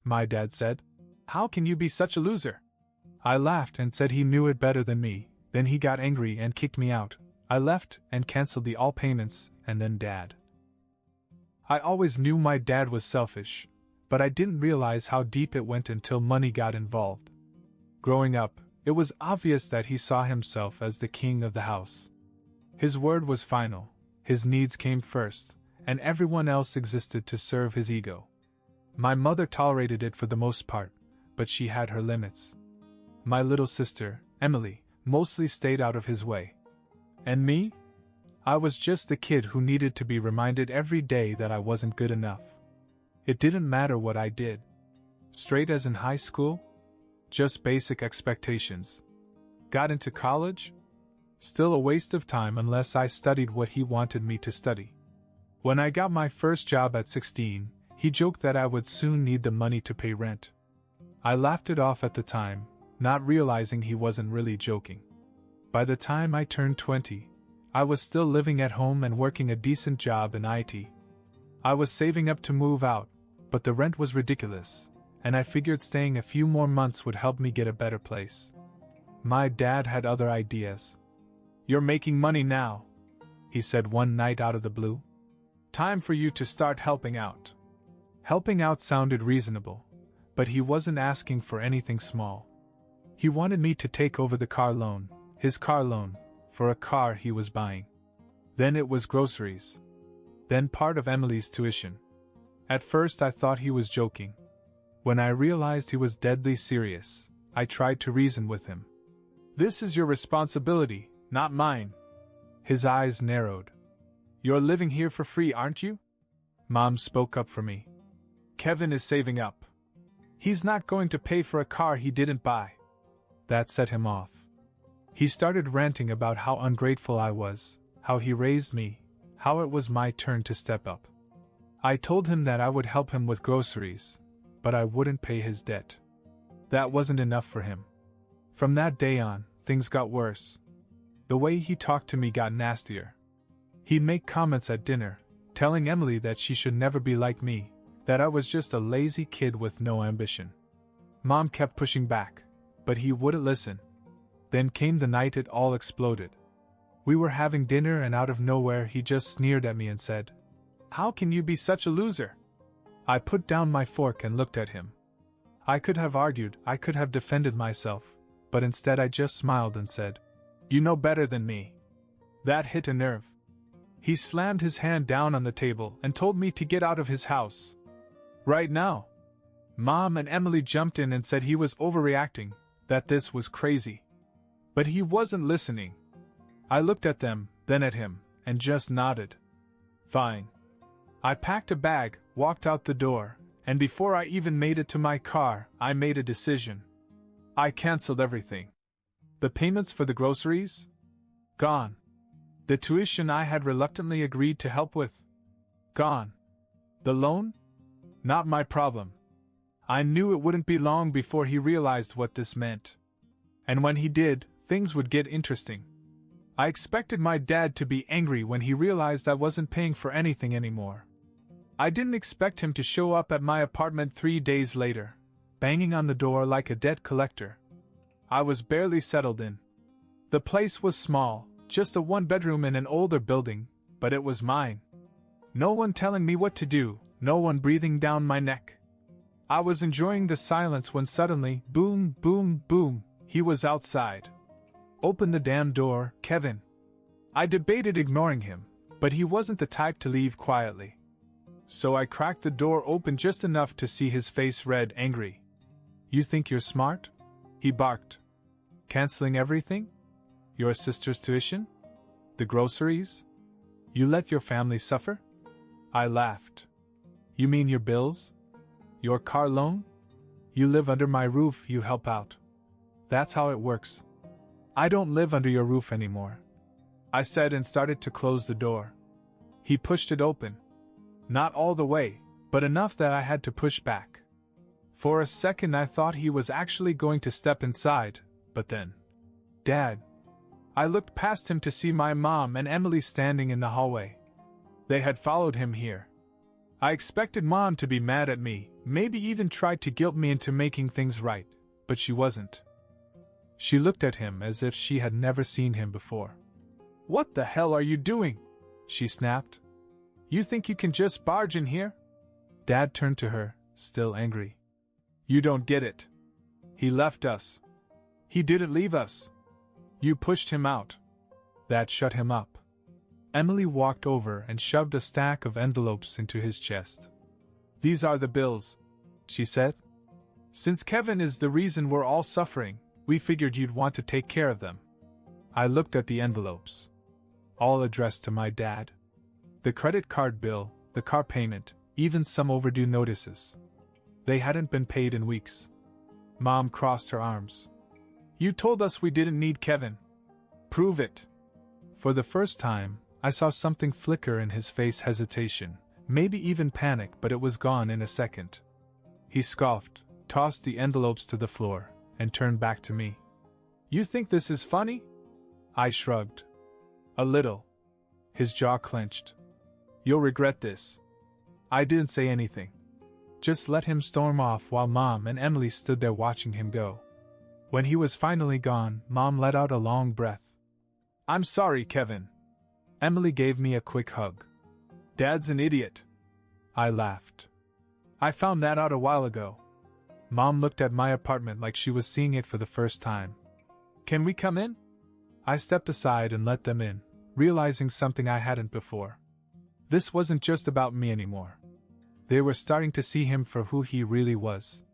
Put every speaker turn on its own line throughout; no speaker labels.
my dad said. How can you be such a loser? I laughed and said he knew it better than me. Then he got angry and kicked me out. I left and cancelled the all payments, and then Dad. I always knew my dad was selfish, but I didn't realize how deep it went until money got involved. Growing up, it was obvious that he saw himself as the king of the house. His word was final, his needs came first, and everyone else existed to serve his ego. My mother tolerated it for the most part, but she had her limits. My little sister, Emily, mostly stayed out of his way. And me? I was just the kid who needed to be reminded every day that I wasn't good enough. It didn't matter what I did. Straight as in high school? Just basic expectations. Got into college? Still a waste of time unless I studied what he wanted me to study. When I got my first job at 16, he joked that I would soon need the money to pay rent. I laughed it off at the time, not realizing he wasn't really joking. By the time I turned 20, I was still living at home and working a decent job in IT. I was saving up to move out, but the rent was ridiculous, and I figured staying a few more months would help me get a better place. My dad had other ideas. "You're making money now," he said one night out of the blue. "Time for you to start helping out." Helping out sounded reasonable, but he wasn't asking for anything small. He wanted me to take over the car loan, his car loan, for a car he was buying. Then it was groceries. Then part of Emily's tuition. At first I thought he was joking. When I realized he was deadly serious, I tried to reason with him. "This is your responsibility, not mine." His eyes narrowed. "You're living here for free, aren't you?" Mom spoke up for me. "Kevin is saving up. He's not going to pay for a car he didn't buy." That set him off. He started ranting about how ungrateful I was, how he raised me, how it was my turn to step up. I told him that I would help him with groceries, but I wouldn't pay his debt. That wasn't enough for him. From that day on, things got worse. The way he talked to me got nastier. He'd make comments at dinner, telling Emily that she should never be like me, that I was just a lazy kid with no ambition. Mom kept pushing back, but he wouldn't listen. Then came the night it all exploded. We were having dinner and out of nowhere he just sneered at me and said, "How can you be such a loser?" I put down my fork and looked at him. I could have argued, I could have defended myself, but instead I just smiled and said, "You know better than me." That hit a nerve. He slammed his hand down on the table and told me to get out of his house. Right now. Mom and Emily jumped in and said he was overreacting, that this was crazy. But he wasn't listening. I looked at them, then at him, and just nodded. Fine. I packed a bag, walked out the door, and before I even made it to my car, I made a decision. I canceled everything. The payments for the groceries? Gone. The tuition I had reluctantly agreed to help with? Gone. The loan? Not my problem. I knew it wouldn't be long before he realized what this meant. And when he did, things would get interesting. I expected my dad to be angry when he realized I wasn't paying for anything anymore. I didn't expect him to show up at my apartment 3 days later, banging on the door like a debt collector. I was barely settled in. The place was small, just a one-bedroom in an older building, but it was mine. No one telling me what to do, no one breathing down my neck. I was enjoying the silence when suddenly, boom, boom, boom, he was outside. "Open the damn door, Kevin." I debated ignoring him, but he wasn't the type to leave quietly. So I cracked the door open just enough to see his face red, angry. "You think you're smart?" he barked. "Canceling everything? Your sister's tuition? The groceries? You let your family suffer?" I laughed. "You mean your bills? Your car loan? You live under my roof, you help out. That's how it works." "I don't live under your roof anymore," I said and started to close the door. He pushed it open. Not all the way, but enough that I had to push back. For a second I thought he was actually going to step inside, but then... Dad. I looked past him to see my mom and Emily standing in the hallway. They had followed him here. I expected Mom to be mad at me, Maybe even tried to guilt me into making things right, but she wasn't. She looked at him as if she had never seen him before. "What the hell are you doing?" she snapped. "You think you can just barge in here?" Dad turned to her, still angry. "You don't get it. He left us. He didn't leave us. You pushed him out. That shut him up." Emily walked over and shoved a stack of envelopes into his chest. "These are the bills," she said. "Since Kevin is the reason we're all suffering, we figured you'd want to take care of them." I looked at the envelopes. All addressed to my dad. The credit card bill, the car payment, even some overdue notices. They hadn't been paid in weeks. Mom crossed her arms. "You told us we didn't need Kevin. Prove it." For the first time, I saw something flicker in his face, hesitation, maybe even panic, but it was gone in a second. He scoffed, tossed the envelopes to the floor, and turned back to me. "You think this is funny?" I shrugged. "A little." His jaw clenched. "You'll regret this." I didn't say anything. Just let him storm off while Mom and Emily stood there watching him go. When he was finally gone, Mom let out a long breath. "I'm sorry, Kevin." Emily gave me a quick hug. "Dad's an idiot." I laughed. "I found that out a while ago." Mom looked at my apartment like she was seeing it for the first time. "Can we come in?" I stepped aside and let them in, realizing something I hadn't before. This wasn't just about me anymore. They were starting to see him for who he really was.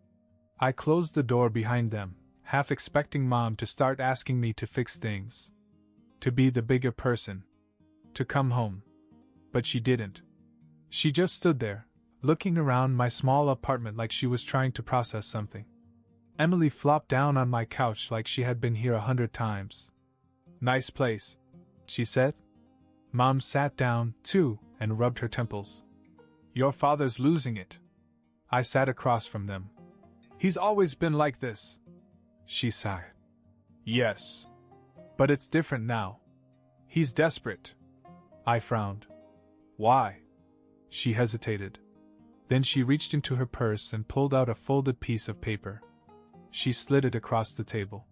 I closed the door behind them, half expecting Mom to start asking me to fix things. To be the bigger person. To come home. But she didn't. She just stood there, looking around my small apartment like she was trying to process something. Emily flopped down on my couch like she had been here 100 times. "Nice place," she said. Mom sat down, too, and rubbed her temples. "Your father's losing it." I sat across from them. "He's always been like this," she sighed. "Yes. But it's different now. He's desperate." I frowned. "Why?" She hesitated. Then she reached into her purse and pulled out a folded piece of paper. She slid it across the table.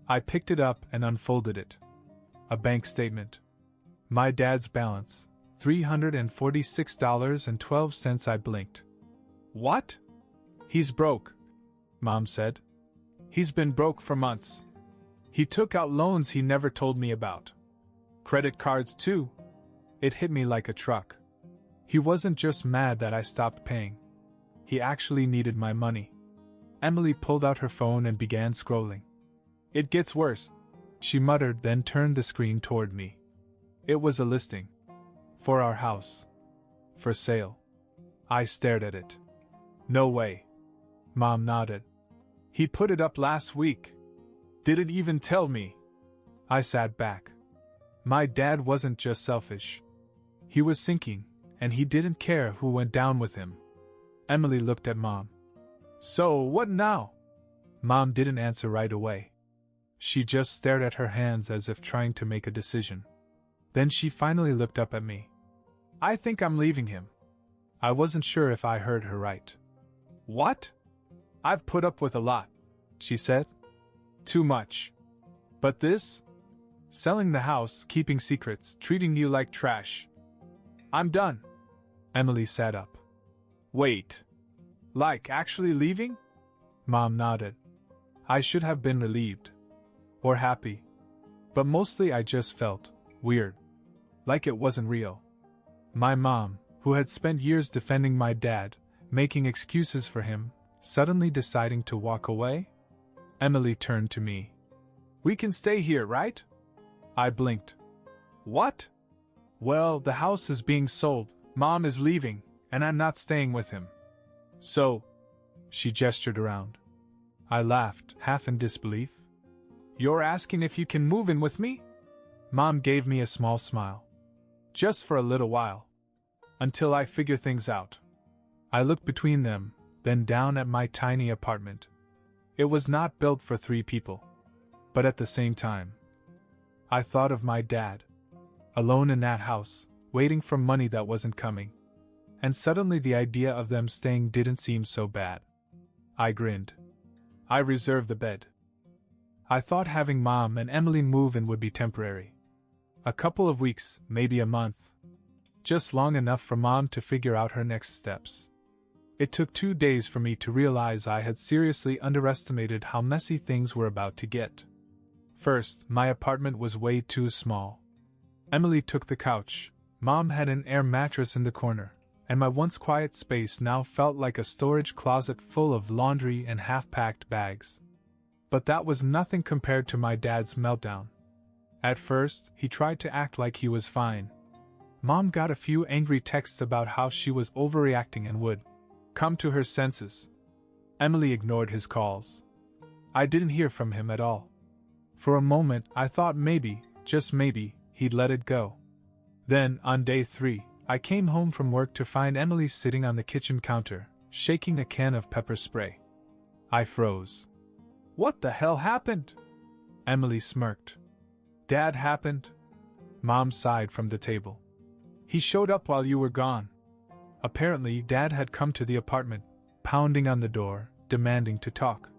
I picked it up and unfolded it. A bank statement. My dad's balance, $346.12. I blinked. "What?" "He's broke," Mom said. "He's been broke for months. He took out loans he never told me about. Credit cards, too." It hit me like a truck. He wasn't just mad that I stopped paying. He actually needed my money. Emily pulled out her phone and began scrolling. "It gets worse," she muttered, then turned the screen toward me. It was a listing. For our house. For sale. I stared at it. "No way." Mom nodded. "He put it up last week. Didn't even tell me." I sat back. My dad wasn't just selfish. He was sinking, and he didn't care who went down with him. Emily looked at Mom. "So, what now?" Mom didn't answer right away. She just stared at her hands as if trying to make a decision. Then she finally looked up at me. "I think I'm leaving him." I wasn't sure if I heard her right. "What?" "I've put up with a lot," she said. "Too much. But this? Selling the house, keeping secrets, treating you like trash. I'm done." Emily sat up. "Wait. Like actually leaving?" Mom nodded. I should have been relieved. Or happy. But mostly I just felt weird. Like it wasn't real. My mom, who had spent years defending my dad, making excuses for him, suddenly deciding to walk away? Emily turned to me. "We can stay here, right?" I blinked. "What?" "Well, the house is being sold, Mom is leaving, and I'm not staying with him. So..." She gestured around. I laughed, half in disbelief. "You're asking if you can move in with me?" Mom gave me a small smile. "Just for a little while. Until I figure things out." I looked between them, then down at my tiny apartment. It was not built for 3 people. But at the same time, I thought of my dad. Alone in that house, waiting for money that wasn't coming. and suddenly the idea of them staying didn't seem so bad. I grinned. I reserved the bed. I thought having Mom and Emily move in would be temporary. A couple of weeks, maybe a month. Just long enough for Mom to figure out her next steps. It took 2 days for me to realize I had seriously underestimated how messy things were about to get. First, my apartment was way too small. Emily took the couch, Mom had an air mattress in the corner, and my once quiet space now felt like a storage closet full of laundry and half-packed bags. But that was nothing compared to my dad's meltdown. At first, he tried to act like he was fine. Mom got a few angry texts about how she was overreacting and would come to her senses. Emily ignored his calls. I didn't hear from him at all. For a moment, I thought maybe, just maybe, he'd let it go. Then, on day 3, I came home from work to find Emily sitting on the kitchen counter, shaking a can of pepper spray. I froze. What the hell happened? Emily smirked. Dad happened? Mom sighed from the table. He showed up while you were gone. Apparently, Dad had come to the apartment, pounding on the door, demanding to talk.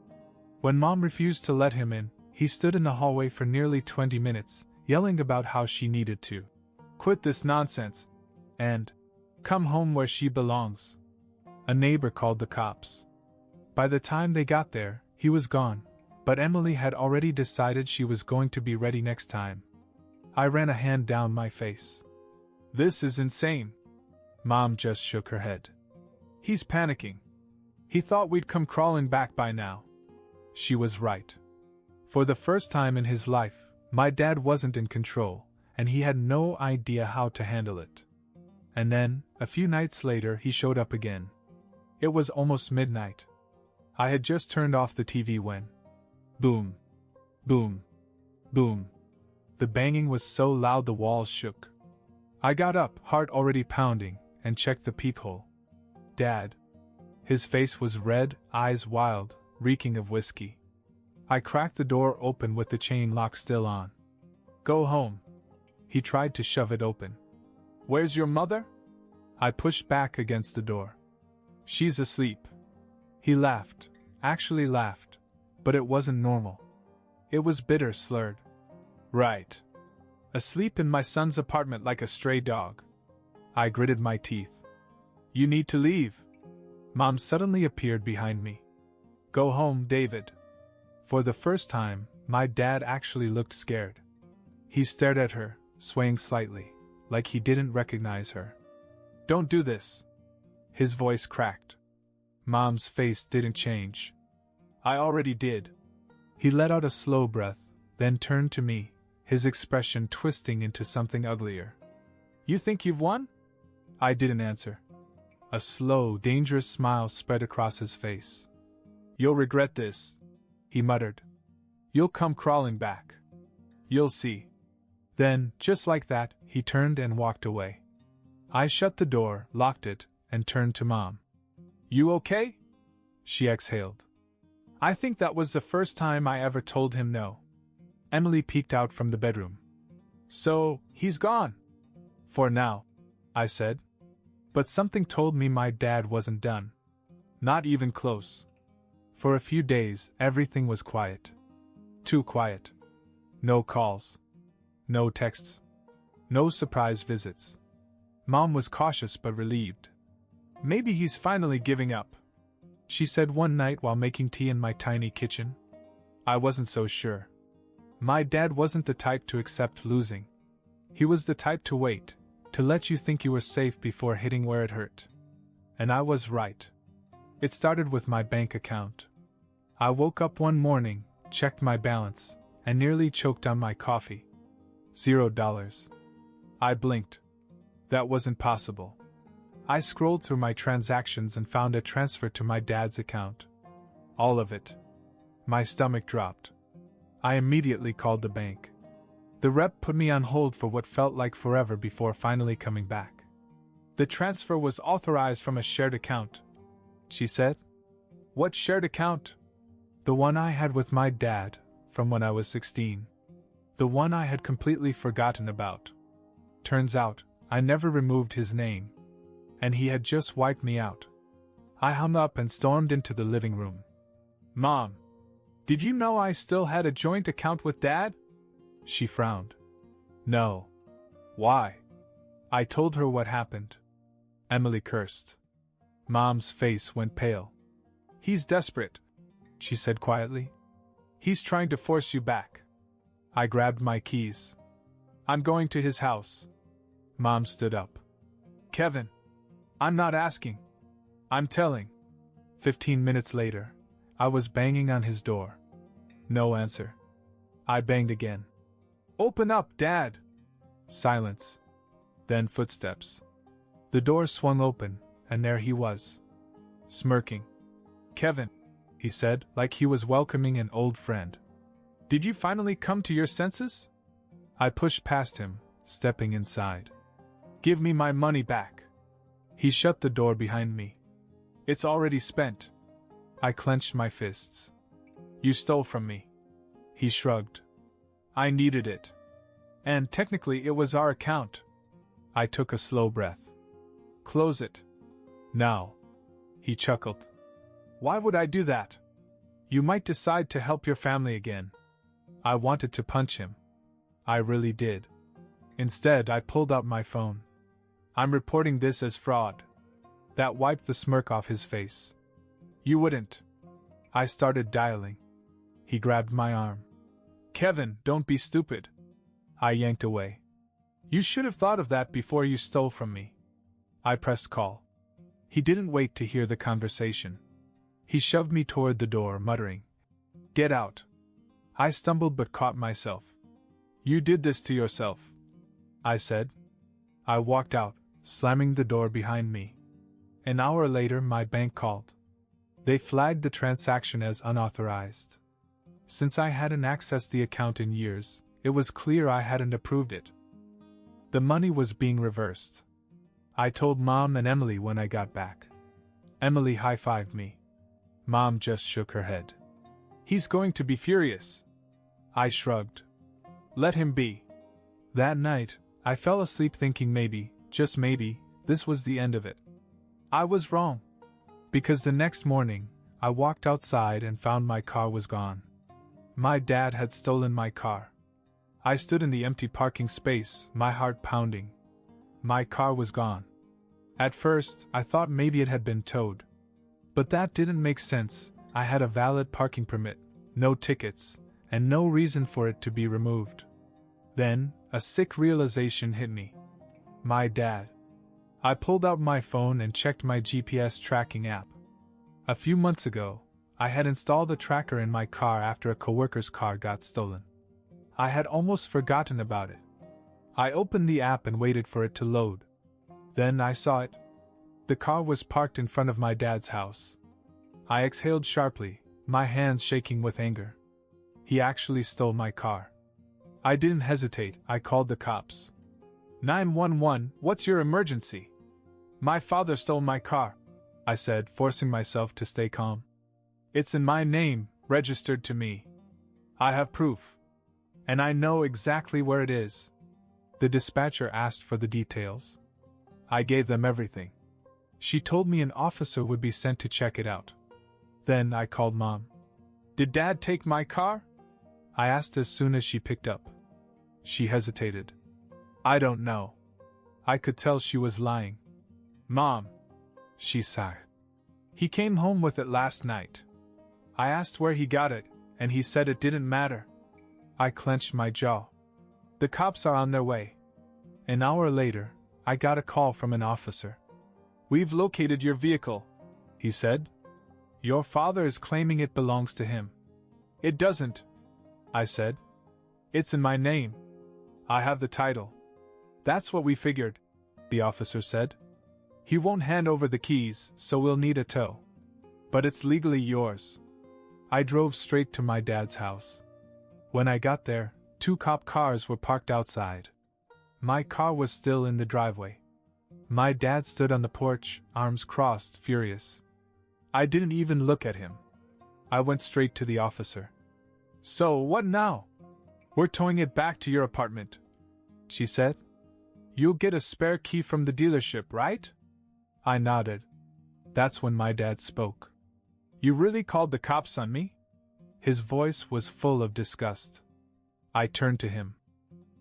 When Mom refused to let him in, he stood in the hallway for nearly 20 minutes, yelling about how she needed to quit this nonsense and come home where she belongs. A neighbor called the cops. By the time they got there, he was gone, but Emily had already decided she was going to be ready next time. I ran a hand down my face. This is insane. Mom just shook her head. He's panicking. He thought we'd come crawling back by now. She was right. For the first time in his life, my dad wasn't in control, and he had no idea how to handle it. And then, a few nights later, he showed up again. It was almost midnight. I had just turned off the TV when... boom, boom, boom. The banging was so loud the walls shook. I got up, heart already pounding, and checked the peephole. Dad. His face was red, eyes wild, reeking of whiskey. I cracked the door open with the chain lock still on. Go home. He tried to shove it open. Where's your mother? I pushed back against the door. She's asleep. He laughed, actually laughed, but it wasn't normal. It was bitter, slurred. Right. Asleep in my son's apartment like a stray dog. I gritted my teeth. You need to leave. Mom suddenly appeared behind me. Go home, David. For the first time, my dad actually looked scared. He stared at her, swaying slightly, like he didn't recognize her. Don't do this. His voice cracked. Mom's face didn't change. I already did. He let out a slow breath, then turned to me, his expression twisting into something uglier. You think you've won? I didn't answer. A slow, dangerous smile spread across his face. You'll regret this, he muttered. You'll come crawling back. You'll see. Then, just like that, he turned and walked away. I shut the door, locked it, and turned to Mom. You okay? She exhaled. I think that was the first time I ever told him no. Emily peeked out from the bedroom. So, he's gone. For now, I said. But something told me my dad wasn't done. Not even close. For a few days, everything was quiet. Too quiet. No calls. No texts. No surprise visits. Mom was cautious but relieved. Maybe he's finally giving up, she said one night while making tea in my tiny kitchen. I wasn't so sure. My dad wasn't the type to accept losing. He was the type to wait, to let you think you were safe before hitting where it hurt. And I was right. It started with my bank account. I woke up one morning, checked my balance, and nearly choked on my coffee. $0. I blinked. That wasn't possible. I scrolled through my transactions and found a transfer to my dad's account. All of it. My stomach dropped. I immediately called the bank. The rep put me on hold for what felt like forever before finally coming back. The transfer was authorized from a shared account, she said. What shared account? The one I had with my dad, from when I was 16. The one I had completely forgotten about. Turns out, I never removed his name. and he had just wiped me out. I hung up and stormed into the living room. "Mom, did you know I still had a joint account with Dad?" She frowned. "No. Why?" I told her what happened. Emily cursed. Mom's face went pale. "He's desperate," she said quietly. "He's trying to force you back." I grabbed my keys. "I'm going to his house." Mom stood up. "Kevin, I'm not asking. I'm telling." 15 minutes later, I was banging on his door. No answer. I banged again. "Open up, Dad!" Silence. Then footsteps. The door swung open, and there he was. Smirking. "Kevin," he said, like he was welcoming an old friend. "Did you finally come to your senses?" I pushed past him, stepping inside. "Give me my money back." He shut the door behind me. "It's already spent." I clenched my fists. "You stole from me." He shrugged. "I needed it. And technically it was our account." I took a slow breath. "Close it. Now." He chuckled. "Why would I do that? You might decide to help your family again." I wanted to punch him. I really did. Instead, I pulled out my phone. "I'm reporting this as fraud." That wiped the smirk off his face. "You wouldn't." I started dialing. He grabbed my arm. "Kevin, don't be stupid." I yanked away. "You should have thought of that before you stole from me." I pressed call. He didn't wait to hear the conversation. He shoved me toward the door, muttering, "Get out." I stumbled but caught myself. "You did this to yourself," I said. I walked out, slamming the door behind me. An hour later, my bank called. They flagged the transaction as unauthorized. Since I hadn't accessed the account in years, it was clear I hadn't approved it. The money was being reversed. I told Mom and Emily when I got back. Emily high-fived me. Mom just shook her head. "He's going to be furious." I shrugged. "Let him be." That night, I fell asleep thinking maybe, just maybe, this was the end of it. I was wrong. Because the next morning, I walked outside and found my car was gone. My dad had stolen my car. I stood in the empty parking space, my heart pounding. My car was gone. At first, I thought maybe it had been towed. But that didn't make sense. I had a valid parking permit, no tickets, and no reason for it to be removed. Then, a sick realization hit me. My dad. I pulled out my phone and checked my GPS tracking app. A few months ago, I had installed a tracker in my car after a coworker's car got stolen. I had almost forgotten about it. I opened the app and waited for it to load. Then I saw it. The car was parked in front of my dad's house. I exhaled sharply, my hands shaking with anger. He actually stole my car. I didn't hesitate, I called the cops. 911, what's your emergency? My father stole my car, I said, forcing myself to stay calm. It's in my name, registered to me. I have proof. And I know exactly where it is. The dispatcher asked for the details. I gave them everything. She told me an officer would be sent to check it out. Then I called Mom. Did Dad take my car? I asked as soon as she picked up. She hesitated. I don't know. I could tell she was lying. Mom, she sighed. He came home with it last night. I asked where he got it, and he said it didn't matter. I clenched my jaw. The cops are on their way. An hour later, I got a call from an officer. We've located your vehicle, he said. Your father is claiming it belongs to him. It doesn't, I said. It's in my name. I have the title. That's what we figured, the officer said. He won't hand over the keys, so we'll need a tow. But it's legally yours. I drove straight to my dad's house. When I got there, 2 cop cars were parked outside. My car was still in the driveway. My dad stood on the porch, arms crossed, furious. I didn't even look at him. I went straight to the officer. So, what now? We're towing it back to your apartment, she said. You'll get a spare key from the dealership, right? I nodded. That's when my dad spoke. You really called the cops on me? His voice was full of disgust. I turned to him.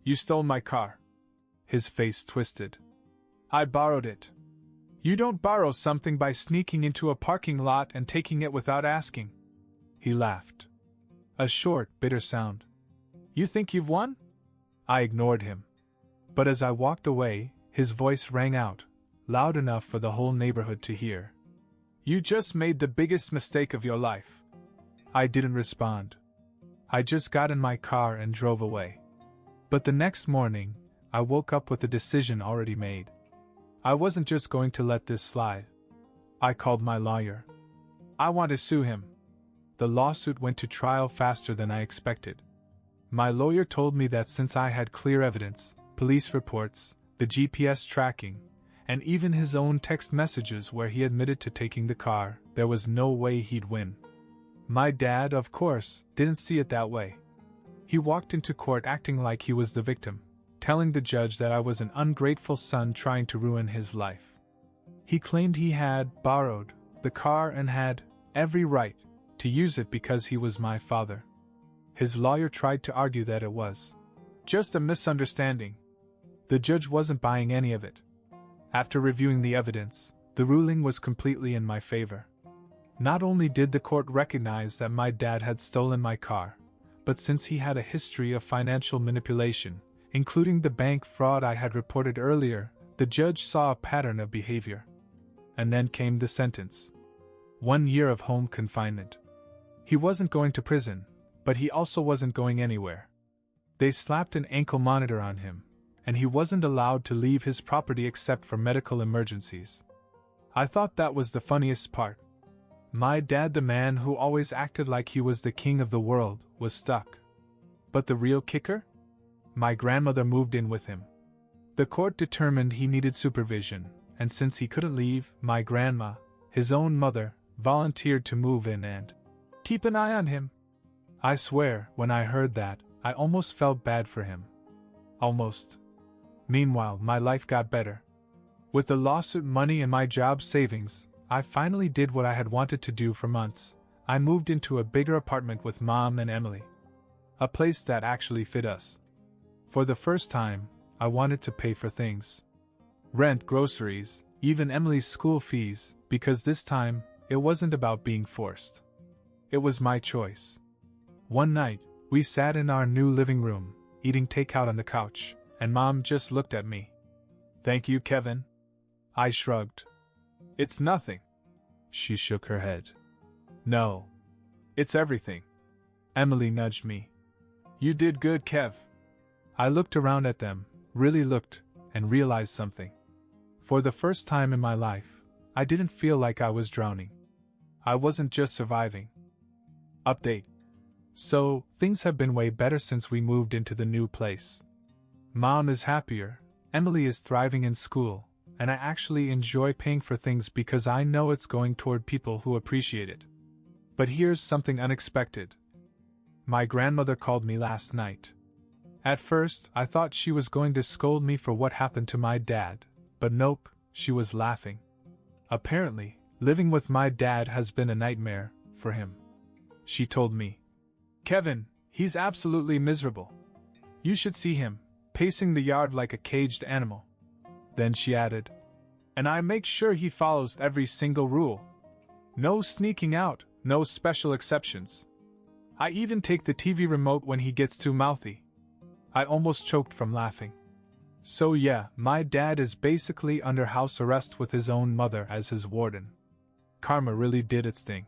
You stole my car. His face twisted. I borrowed it. You don't borrow something by sneaking into a parking lot and taking it without asking. He laughed. A short, bitter sound. You think you've won? I ignored him. But as I walked away, his voice rang out, loud enough for the whole neighborhood to hear. You just made the biggest mistake of your life. I didn't respond. I just got in my car and drove away. But the next morning, I woke up with a decision already made. I wasn't just going to let this slide. I called my lawyer. I want to sue him. The lawsuit went to trial faster than I expected. My lawyer told me that since I had clear evidence, police reports, the GPS tracking, and even his own text messages where he admitted to taking the car, there was no way he'd win. My dad, of course, didn't see it that way. He walked into court acting like he was the victim, telling the judge that I was an ungrateful son trying to ruin his life. He claimed he had borrowed the car and had every right to use it because he was my father. His lawyer tried to argue that it was just a misunderstanding. The judge wasn't buying any of it. After reviewing the evidence, the ruling was completely in my favor. Not only did the court recognize that my dad had stolen my car, but since he had a history of financial manipulation, including the bank fraud I had reported earlier, the judge saw a pattern of behavior. And then came the sentence. 1 year of home confinement. He wasn't going to prison, but he also wasn't going anywhere. They slapped an ankle monitor on him, and he wasn't allowed to leave his property except for medical emergencies. I thought that was the funniest part. My dad, the man who always acted like he was the king of the world, was stuck. But the real kicker? My grandmother moved in with him. The court determined he needed supervision, and since he couldn't leave, my grandma, his own mother, volunteered to move in and keep an eye on him. I swear, when I heard that, I almost felt bad for him. Almost. Meanwhile, my life got better. With the lawsuit money and my job savings, I finally did what I had wanted to do for months. I moved into a bigger apartment with Mom and Emily. A place that actually fit us. For the first time, I wanted to pay for things. Rent, groceries, even Emily's school fees, because this time, it wasn't about being forced. It was my choice. One night, we sat in our new living room, eating takeout on the couch, and Mom just looked at me. Thank you, Kevin. I shrugged. It's nothing. She shook her head. No. It's everything. Emily nudged me. You did good, Kev. I looked around at them, really looked, and realized something. For the first time in my life, I didn't feel like I was drowning. I wasn't just surviving. Update. So, things have been way better since we moved into the new place. Mom is happier, Emily is thriving in school, and I actually enjoy paying for things because I know it's going toward people who appreciate it. But here's something unexpected. My grandmother called me last night. At first, I thought she was going to scold me for what happened to my dad, but nope, she was laughing. Apparently, living with my dad has been a nightmare for him. She told me, Kevin, he's absolutely miserable. You should see him, pacing the yard like a caged animal. Then she added, and I make sure he follows every single rule. No sneaking out, no special exceptions. I even take the TV remote when he gets too mouthy. I almost choked from laughing. So yeah, my dad is basically under house arrest with his own mother as his warden. Karma really did its thing.